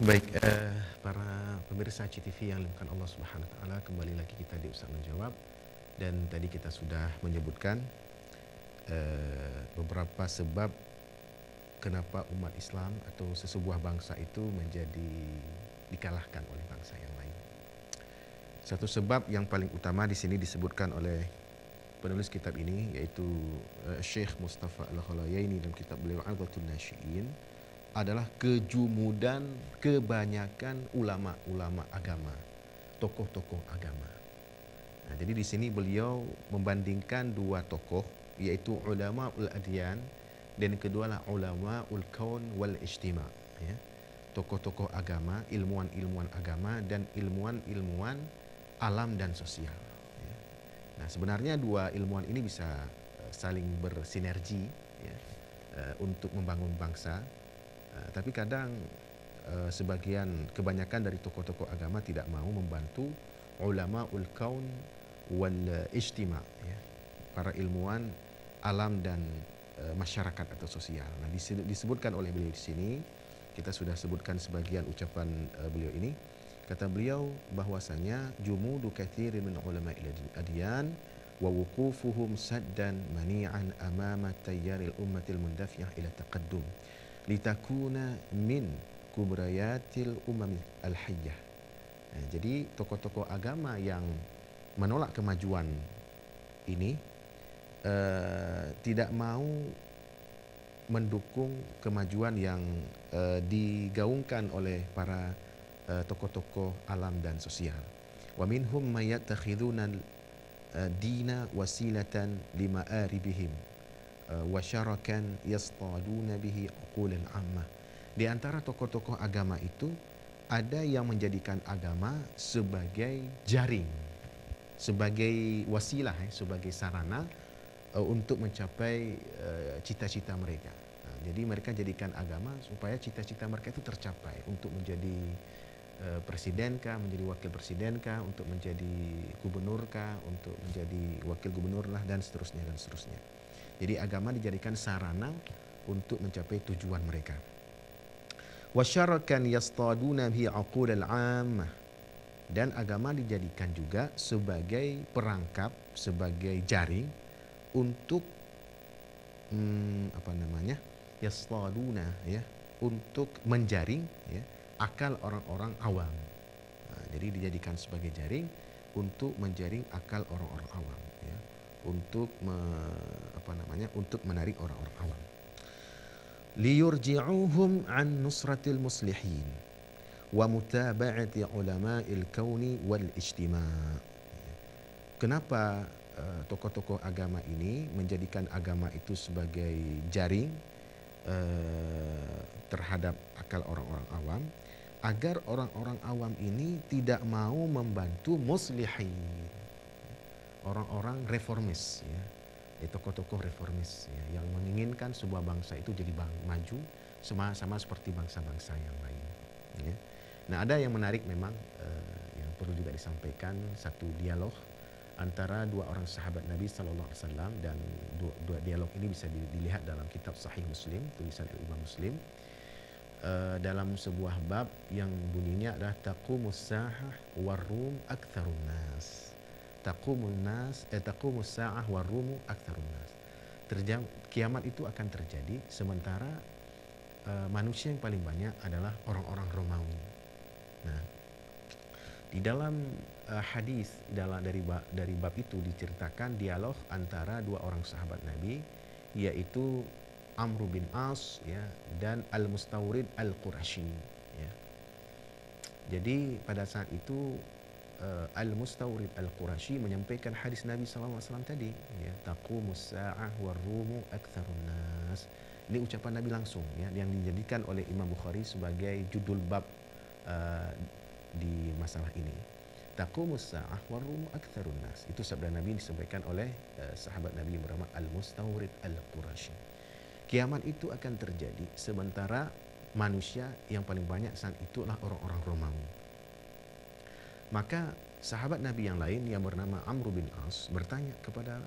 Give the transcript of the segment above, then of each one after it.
Baik, para pemirsa CTV yang dimuliakan Allah Subhanahu wa taala, kembali lagi kita di Ustaz Menjawab. Dan tadi kita sudah menyebutkan beberapa sebab kenapa umat Islam atau sesebuah bangsa itu menjadi dikalahkan oleh bangsa yang lain. Satu sebab yang paling utama di sini disebutkan oleh penulis kitab ini, yaitu Syekh Mustafa Al-Khalayaini dalam kitab beliau Adhatun Nasyiin, adalah kejumudan kebanyakan ulama-ulama agama, tokoh-tokoh agama. Nah, jadi di sini beliau membandingkan dua tokoh, yaitu ulama-ul adyan dan kedua adalah ulama-ul kaun wal ijtima', ya. Tokoh-tokoh agama, ilmuwan-ilmuwan agama dan ilmuwan-ilmuwan alam dan sosial, ya. Nah, sebenarnya dua ilmuwan ini bisa saling bersinergi, ya, untuk membangun bangsa. Tapi kadang kebanyakan dari tokoh-tokoh agama tidak mau membantu ulama-ul kaun wal ijtima', ya, para ilmuwan alam dan masyarakat atau sosial. Nah, disebutkan oleh beliau di sini, kita sudah sebutkan sebagian ucapan beliau ini. Kata beliau bahwasanya jumudu katsirin min ulama'il adyan wa wuqufuhum saddan mani'an amama tayyaril ummatil mundafiyah ila taqaddum litakuna min kubrayatil umam al-hayyah. Nah, jadi tokoh-tokoh agama yang menolak kemajuan ini tidak mau mendukung kemajuan yang digaungkan oleh para tokoh-tokoh alam dan sosial. Wa minhum may yattakhiduna dina wasilatan lima'aribihim wa syarakan yastaduna bihi uqulal ammah. Di antara tokoh-tokoh agama itu ada yang menjadikan agama sebagai jaring, sebagai wasilah, sebagai sarana untuk mencapai cita-cita mereka. Nah, jadi mereka jadikan agama supaya cita-cita mereka itu tercapai, untuk menjadi presidenkah, menjadi wakil presidenkah, untuk menjadi gubernorkah, untuk menjadi wakil gubernurlah, dan seterusnya dan seterusnya. Jadi agama dijadikan sarana untuk mencapai tujuan mereka. Wasyarakan yastaduna bihi aqulal 'ammah, dan agama dijadikan juga sebagai perangkap, sebagai jaring untuk yastaduna, ya, untuk menjaring, ya, akal orang-orang awam. Nah, jadi dijadikan sebagai jaring untuk menjaring akal orang-orang awam, ya, untuk untuk menarik orang-orang awam. Liyurji'uhum an nusratil muslihin wa mutaba'ati ulama'il kauni wal ijtima'. Kenapa tokoh-tokoh agama ini menjadikan agama itu sebagai jaring terhadap akal orang-orang awam, agar orang-orang awam ini tidak mau membantu muslihin, orang-orang reformis, ya, tokoh-tokoh reformis, ya, yang menginginkan sebuah bangsa itu jadi maju sama seperti bangsa-bangsa yang lain, ya. Nah, ada yang menarik memang yang perlu juga disampaikan, satu dialog antara dua orang sahabat Nabi Sallallahu Alaihi Wasallam, dan dua dialog ini bisa dilihat dalam kitab Sahih Muslim, tulisan Imam Muslim, dalam sebuah bab yang bunyinya adalah taqumus sa'ah warum aktsarun nas. Taqumus sa'ah warum aktsarun nas. Kiamat itu akan terjadi sementara manusia yang paling banyak adalah orang-orang Romawi. Nah, di dalam hadis dari bab itu diceritakan dialog antara dua orang sahabat Nabi, yaitu Amr bin As, ya, dan Al-Mustawrid Al-Qurashi, ya. Jadi pada saat itu Al-Mustawrid Al-Qurashi menyampaikan hadis Nabi SAW tadi, ya, taqumus sa'ah warumu aktsarun nas. Ini ucapan Nabi langsung, ya, yang dijadikan oleh Imam Bukhari sebagai judul bab di masalah ini. Taqumus sa'ah warumu aktsarun nas. Itu sabda Nabi disampaikan oleh sahabat Nabi yang bernama Al-Mustawrid Al-Qurashi. Kiamat itu akan terjadi sementara manusia yang paling banyak saat itu adalah orang-orang Romawi. Maka sahabat Nabi yang lain yang bernama Amr bin As bertanya kepada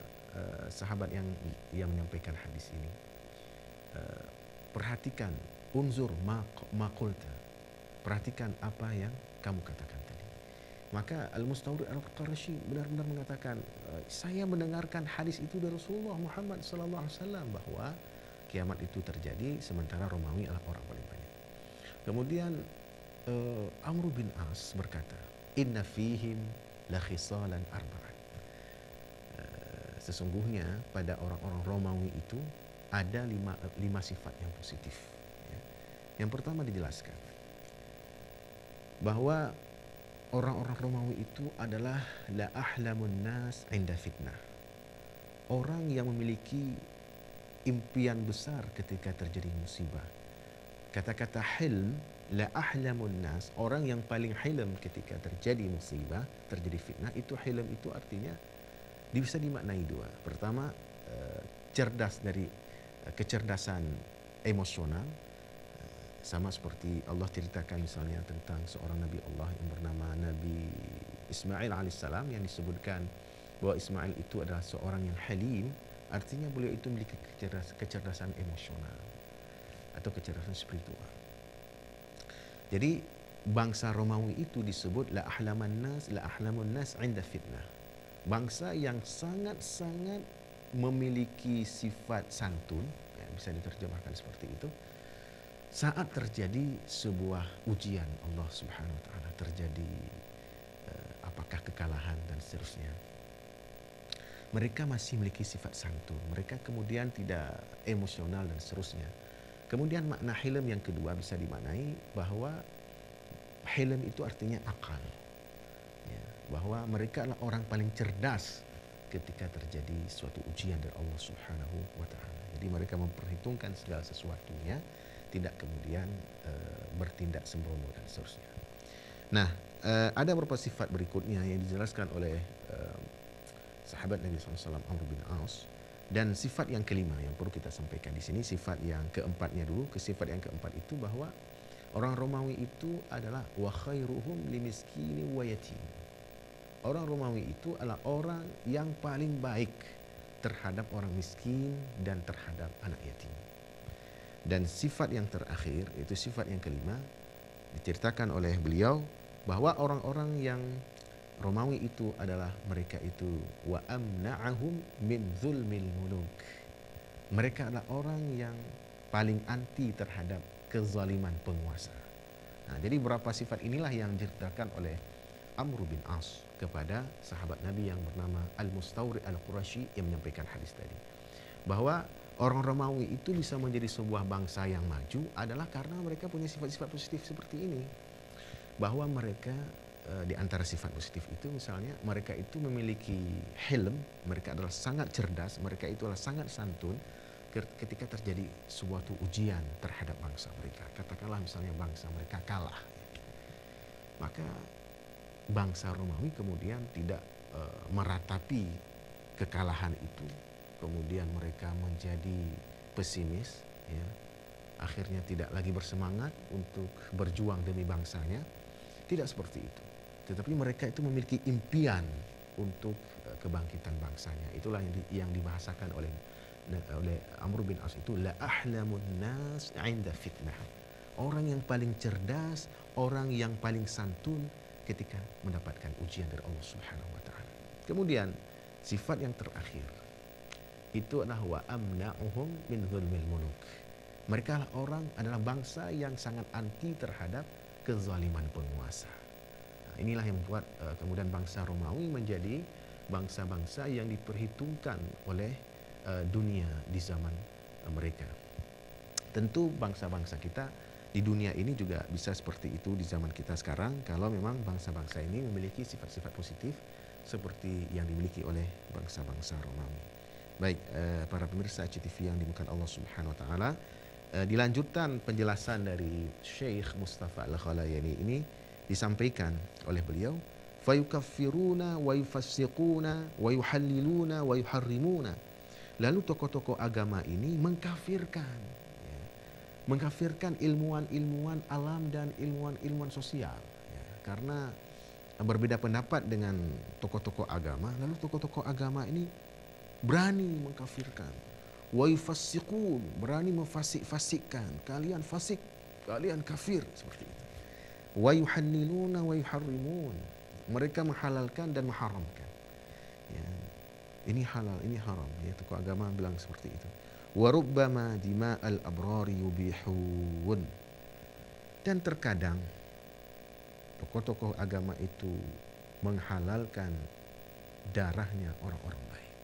sahabat yang menyampaikan hadis ini, perhatikan, unzur ma qulta, perhatikan apa yang kamu katakan tadi. Maka Al-Mustawrid Al-Qurashi benar-benar mengatakan, saya mendengarkan hadis itu dari Rasulullah Muhammad SAW bahwa kiamat itu terjadi sementara Romawi adalah orang paling banyak. Kemudian Amr bin As berkata, inna fihim la khisalan arba'an. Sesungguhnya pada orang-orang Romawi itu ada lima sifat yang positif. Yang pertama dijelaskan bahwa orang-orang Romawi itu adalah la ahlamun nas inda fitnah. Orang yang memiliki impian besar ketika terjadi musibah. Kata-kata hilm, la ahlamun nas, orang yang paling hilm ketika terjadi musibah, terjadi fitnah, itu hilm itu artinya bisa dimaknai dua. Pertama, cerdas dari kecerdasan emosional, sama seperti Allah ceritakan misalnya tentang seorang Nabi Allah yang bernama Nabi Ismail alaihissalam, yang disebutkan bahwa Ismail itu adalah seorang yang halim, artinya beliau itu memiliki kecerdasan emosional atau kecerdasan spiritual. Jadi bangsa Romawi itu disebut la ahlamun nas inda fitnah. Bangsa yang sangat-sangat memiliki sifat santun, ya, bisa diterjemahkan seperti itu. Saat terjadi sebuah ujian Allah Subhanahu wa taala, terjadi apakah kekalahan dan seterusnya, mereka masih memiliki sifat santun. Mereka kemudian tidak emosional dan seterusnya. Kemudian makna hilm yang kedua bisa dimaknai bahwa hilm itu artinya akal. Ya, bahwa mereka adalah orang paling cerdas ketika terjadi suatu ujian dari Allah Subhanahu wa taala. Jadi mereka memperhitungkan segala sesuatunya, tidak kemudian bertindak sembrono dan seterusnya. Nah, ada beberapa sifat berikutnya yang dijelaskan oleh sahabat Nabi SAW Amr bin As. Dan sifat yang kelima yang perlu kita sampaikan di sini, sifat yang keempatnya dulu. Sifat yang keempat itu bahwa orang Romawi itu adalah wa khairuhum limiskini wa yatim. Orang Romawi itu adalah orang yang paling baik terhadap orang miskin dan terhadap anak yatim. Dan sifat yang terakhir, itu sifat yang kelima, diceritakan oleh beliau bahwa orang-orang yang Romawi itu adalah mereka itu wa amna'ahum min zulmil muluk. Mereka adalah orang yang paling anti terhadap kezaliman penguasa. Nah, jadi beberapa sifat inilah yang diceritakan oleh Amr bin As kepada sahabat Nabi yang bernama Al-Mustawrid Al-Qurashi yang menyampaikan hadis tadi. Bahwa orang Romawi itu bisa menjadi sebuah bangsa yang maju adalah karena mereka punya sifat-sifat positif seperti ini. Bahwa mereka di antara sifat positif itu misalnya mereka itu memiliki hilm, mereka adalah sangat cerdas, mereka itu adalah sangat santun ketika terjadi suatu ujian terhadap bangsa mereka. Katakanlah misalnya bangsa mereka kalah, maka bangsa Romawi kemudian tidak meratapi kekalahan itu, kemudian mereka menjadi pesimis, ya, akhirnya tidak lagi bersemangat untuk berjuang demi bangsanya. Tidak seperti itu. Tetapi mereka itu memiliki impian untuk kebangkitan bangsanya. Itulah yang dibahasakan oleh Amr bin As itu la ahlamun nas 'inda fitnah. Orang yang paling cerdas, orang yang paling santun ketika mendapatkan ujian dari Allah Subhanahu wa taala. Kemudian sifat yang terakhir itu adalah wa amna'uhum min zulmil muluk. Mereka adalah bangsa yang sangat anti terhadap kezaliman penguasa. Nah, inilah yang membuat kemudian bangsa Romawi menjadi bangsa-bangsa yang diperhitungkan oleh dunia di zaman mereka. Tentu bangsa-bangsa kita di dunia ini juga bisa seperti itu di zaman kita sekarang, kalau memang bangsa-bangsa ini memiliki sifat-sifat positif seperti yang dimiliki oleh bangsa-bangsa Romawi. Baik, para pemirsa CTV yang dimuliakan Allah Subhanahu wa taala, dilanjutkan penjelasan dari Syekh Mustafa Al-Khalayani ini disampaikan oleh beliau, fayukaffiruna wa yufassiquna wa yuhalliluna wa yuharrimuna. Lalu tokoh-tokoh agama ini mengkafirkan, ya, mengkafirkan ilmuwan-ilmuwan alam dan ilmuwan-ilmuwan sosial, ya, karena berbeda pendapat dengan tokoh-tokoh agama, lalu tokoh-tokoh agama ini berani mengkafirkan. Wa yufassiqun, berani memfasik-fasikkan. Kalian fasik, kalian kafir, seperti itu. Wa yuhanniluna wa yuharrimun, mereka menghalalkan dan mengharamkan. Ya, ini halal, ini haram. Ya, tokoh agama bilang seperti itu. Wa rubbama dima'al abrari yubihun, dan terkadang tokoh-tokoh agama itu menghalalkan darahnya orang-orang baik.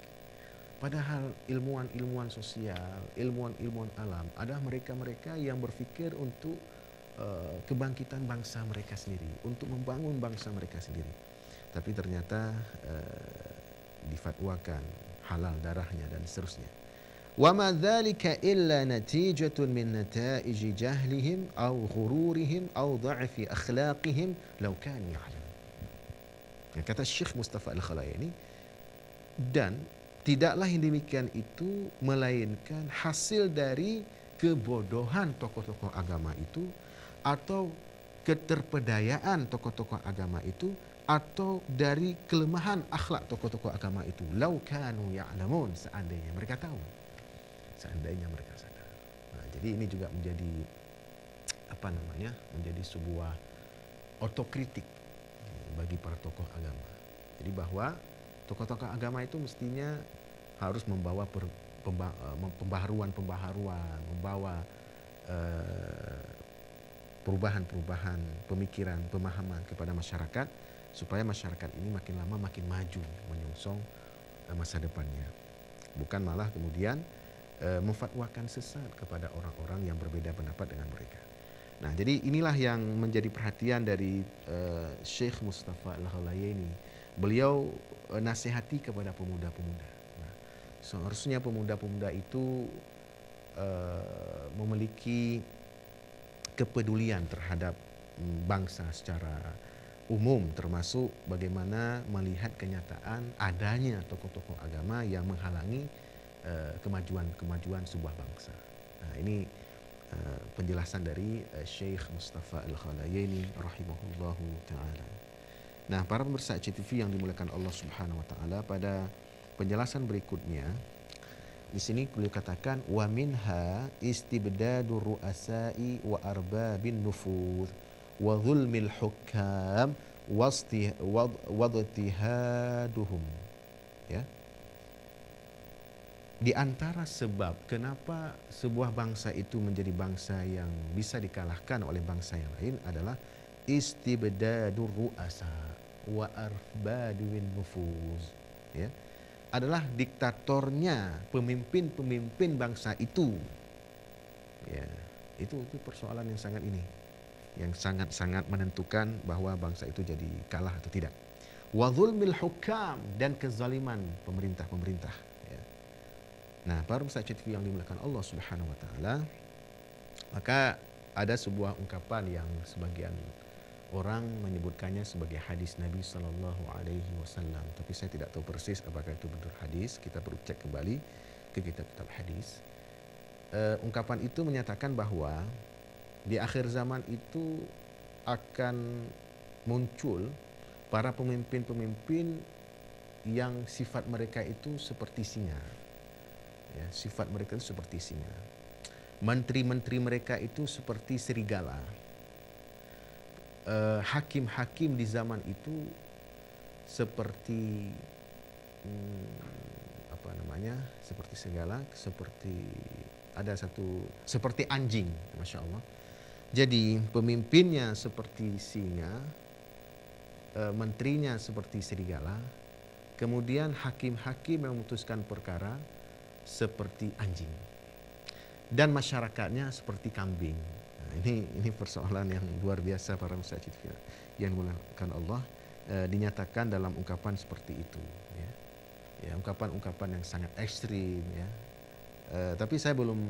Padahal ilmuwan-ilmuwan sosial, ilmuwan-ilmuwan alam, ada mereka-mereka yang berfikir untuk kebangkitan bangsa mereka sendiri, untuk membangun bangsa mereka sendiri. Tapi ternyata difatwakan halal darahnya dan seterusnya. Wa ma dzalika illa natijatun min nataiji jahlihim aw ghururihim aw dha'fi akhlaqihim law kanu ya'lamun. Kata Syekh Mustafa Al-Khalayani, dan tidaklah yang demikian itu melainkan hasil dari kebodohan tokoh-tokoh agama itu, atau keterpedayaan tokoh-tokoh agama itu, atau dari kelemahan akhlak tokoh-tokoh agama itu. Lau kanu ya'lamun, seandainya mereka tahu, seandainya mereka sadar. Nah, jadi ini juga menjadi menjadi sebuah otokritik bagi para tokoh agama. Jadi bahwa tokoh-tokoh agama itu mestinya harus membawa pembaharuan, membawa perubahan-perubahan pemikiran, pemahaman kepada masyarakat, supaya masyarakat ini makin lama makin maju menyongsong masa depannya. Bukan malah kemudian memfatwakan sesat kepada orang-orang yang berbeda pendapat dengan mereka. Nah, jadi inilah yang menjadi perhatian dari Syekh Mustafa Al-Khalayani. Beliau nasihati kepada pemuda-pemuda. Nah, seharusnya pemuda-pemuda itu memiliki kepedulian terhadap bangsa secara umum, termasuk bagaimana melihat kenyataan adanya tokoh-tokoh agama yang menghalangi kemajuan sebuah bangsa. Nah, ini penjelasan dari Syekh Mustafa Al-Khalayani rahimahullahu ta'ala. Nah, para pemirsa CTV yang dimuliakan Allah Subhanahu wa taala, pada penjelasan berikutnya di sini beliau katakan wa minha istibdadur ru'asa'i wa arbabin nufuz wa zulmil hukam wadtihaduhum. Ya. Di antara sebab kenapa sebuah bangsa itu menjadi bangsa yang bisa dikalahkan oleh bangsa yang lain adalah istibdadur ru'asa wa arbabin nufuz. Ya. Adalah diktatornya pemimpin-pemimpin bangsa itu. Ya, itu persoalan yang sangat yang sangat-sangat menentukan bahwa bangsa itu jadi kalah atau tidak. Wa zulmil hukam, dan kezaliman pemerintah-pemerintah. Ya. Nah, para pemirsa TV yang dimuliakan Allah Subhanahu wa taala, maka ada sebuah ungkapan yang sebagian orang menyebutkannya sebagai hadis Nabi Sallallahu Alaihi Wasallam, tapi saya tidak tahu persis apakah itu betul hadis. Kita perlu cek kembali ke kitab-kitab hadis. Ungkapan itu menyatakan bahwa di akhir zaman itu akan muncul para pemimpin-pemimpin yang sifat mereka itu seperti singa. Ya, sifat mereka itu seperti singa. Menteri-menteri mereka itu seperti serigala. Hakim-hakim di zaman itu seperti seperti segala, seperti anjing, masya Allah. Jadi pemimpinnya seperti singa, menterinya seperti serigala, kemudian hakim-hakim yang memutuskan perkara seperti anjing, dan masyarakatnya seperti kambing. Ini persoalan yang luar biasa para mustajid yang dimuliakan Allah, dinyatakan dalam ungkapan seperti itu. Ya, ungkapan-ungkapan yang sangat ekstrim. Ya. Tapi saya belum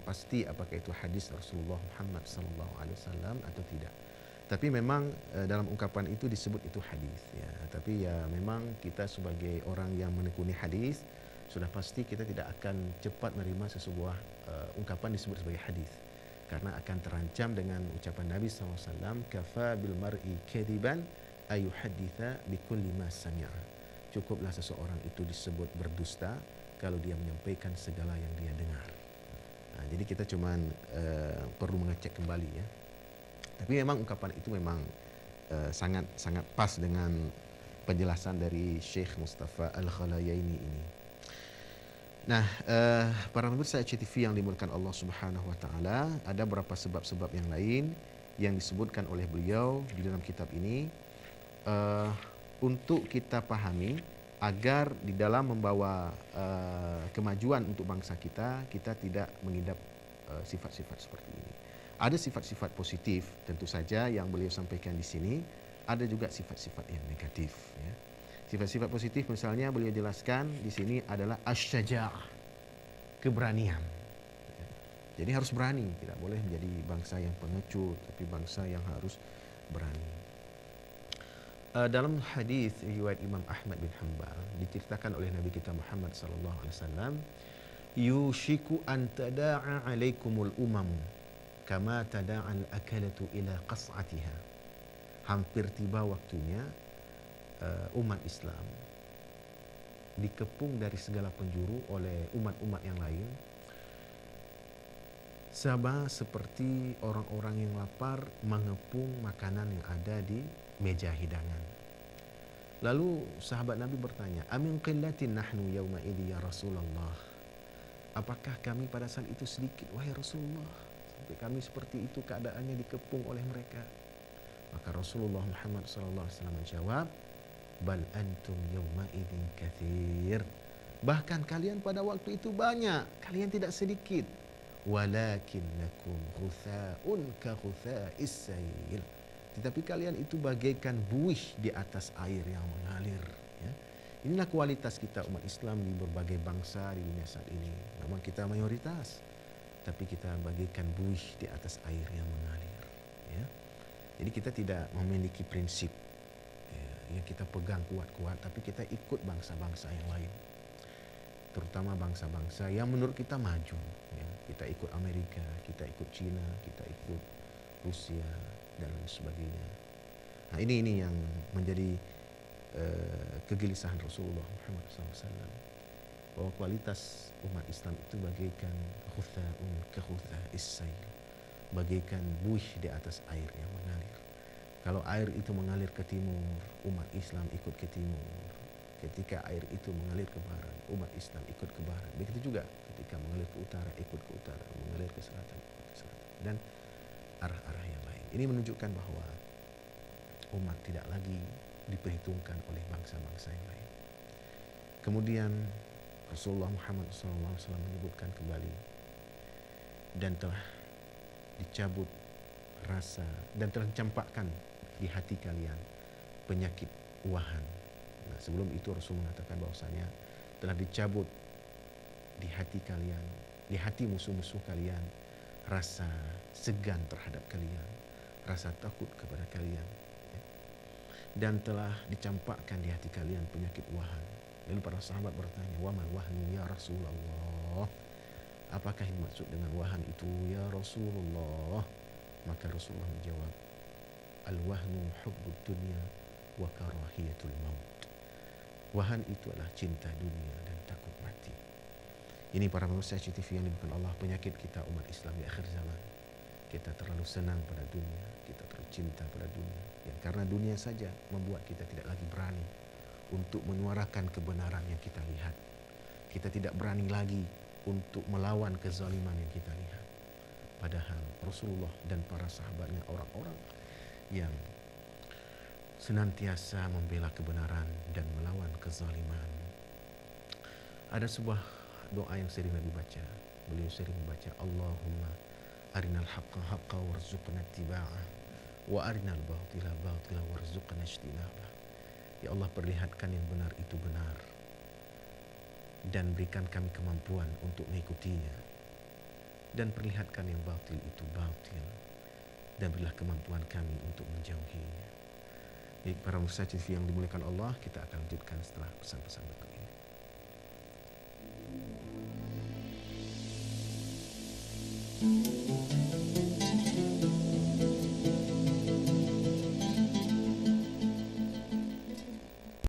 pasti apakah itu hadis Rasulullah Muhammad SAW atau tidak. Tapi memang dalam ungkapan itu disebut itu hadis. Ya. Tapi ya memang kita sebagai orang yang menekuni hadis, sudah pasti kita tidak akan cepat menerima sebuah ungkapan disebut sebagai hadis. Karena akan terancam dengan ucapan Nabi SAW, kafa bil mar'i kadiban ayuhaditha bikulli ma sami'a. Cukuplah seseorang itu disebut berdusta kalau dia menyampaikan segala yang dia dengar. Nah, jadi kita cuman perlu mengecek kembali ya. Tapi memang ungkapan itu memang sangat pas dengan penjelasan dari Syekh Mustafa Al-Khalayaini ini. Nah, para pemirsa ICTV yang dimulakan Allah Subhanahu wa taala, ada beberapa sebab-sebab yang lain yang disebutkan oleh beliau di dalam kitab ini untuk kita pahami agar di dalam membawa kemajuan untuk bangsa kita tidak mengidap sifat-sifat seperti ini. Ada sifat-sifat positif tentu saja yang beliau sampaikan di sini, ada juga sifat-sifat yang negatif ya. Sifat-sifat positif misalnya beliau jelaskan di sini adalah asy-syaja'ah, keberanian. Jadi harus berani, tidak boleh menjadi bangsa yang pengecut, tapi bangsa yang harus berani. Dalam hadis riwayat Imam Ahmad bin Hanbal diceritakan oleh Nabi kita Muhammad sallallahu alaihi wasallam, yushiku an tada'a 'alaikumul umam kama tada'al akalatu ila qas'atiha. Hampir tiba waktunya umat Islam dikepung dari segala penjuru oleh umat-umat yang lain, sama seperti orang-orang yang lapar mengepung makanan yang ada di meja hidangan. Lalu sahabat Nabi bertanya, amin qillatin nahnu yawma idhi ya Rasulullah. Apakah kami pada saat itu sedikit wahai Rasulullah, sampai kami seperti itu keadaannya dikepung oleh mereka? Maka Rasulullah Muhammad SAW menjawab, bal antum yawma idzin katsir. Bahkan kalian pada waktu itu banyak, kalian tidak sedikit. Walakinnakum ghutha'un ka ghutha'is sail. Tetapi kalian itu bagaikan buih di atas air yang mengalir ya. Inilah kualitas kita umat Islam di berbagai bangsa di dunia saat ini. Memang kita mayoritas, tapi kita bagaikan buih di atas air yang mengalir ya. Jadi kita tidak memiliki prinsip yang kita pegang kuat-kuat, tapi kita ikut bangsa-bangsa yang lain, terutama bangsa-bangsa yang menurut kita maju ya. Kita ikut Amerika, kita ikut Cina, kita ikut Rusia dan lain sebagainya. Nah ini yang menjadi kegelisahan Rasulullah Muhammad SAW, bahwa kualitas umat Islam itu bagaikan khutha'un ka khutha'is sail, bagaikan buih di atas air yang mengalir. Kalau air itu mengalir ke timur, umat Islam ikut ke timur. Ketika air itu mengalir ke barat, umat Islam ikut ke barat. Begitu juga ketika mengalir ke utara, ikut ke utara, mengalir ke selatan, ikut ke selatan, dan arah-arah yang lain. Ini menunjukkan bahwa umat tidak lagi diperhitungkan oleh bangsa-bangsa yang lain. Kemudian Rasulullah Muhammad SAW menyebutkan kembali, dan telah dicabut rasa dan telah dicampakkan di hati kalian penyakit wahan. Nah, sebelum itu Rasul mengatakan bahwasanya telah dicabut di hati kalian, di hati musuh-musuh kalian, rasa segan terhadap kalian, rasa takut kepada kalian ya. Dan telah dicampakkan di hati kalian penyakit wahan. Lalu para sahabat bertanya, wa mal wahnu ya Rasulullah? Apakah yang maksud dengan wahan itu ya Rasulullah? Maka Rasulullah menjawab, al-wahnu hubbud dunya wa karahiyatul maut. Wahan itu adalah cinta dunia dan takut mati. Ini para pemirsa CTV yang dimakan Allah, penyakit kita umat Islam di akhir zaman. Kita terlalu senang pada dunia, kita terlalu cinta pada dunia. Yang karena dunia saja membuat kita tidak lagi berani untuk menyuarakan kebenaran yang kita lihat. Kita tidak berani lagi untuk melawan kezaliman yang kita lihat. Padahal Rasulullah dan para sahabatnya orang-orang yang senantiasa membela kebenaran dan melawan kezaliman. Ada sebuah doa yang sering Nabi baca. Beliau sering membaca, Allahumma arinal haqqa haqqa warzuqna ittiba'ah wa arinal batila batila warzuqna ijtinabah. Ya Allah, perlihatkan yang benar itu benar dan berikan kami kemampuan untuk mengikutinya. Dan perlihatkan yang batil itu batil dan berilah kemampuan kami untuk menjauhinya. Baik para pemirsa TV yang dimuliakan Allah, kita akan lanjutkan setelah pesan-pesan berikut ini.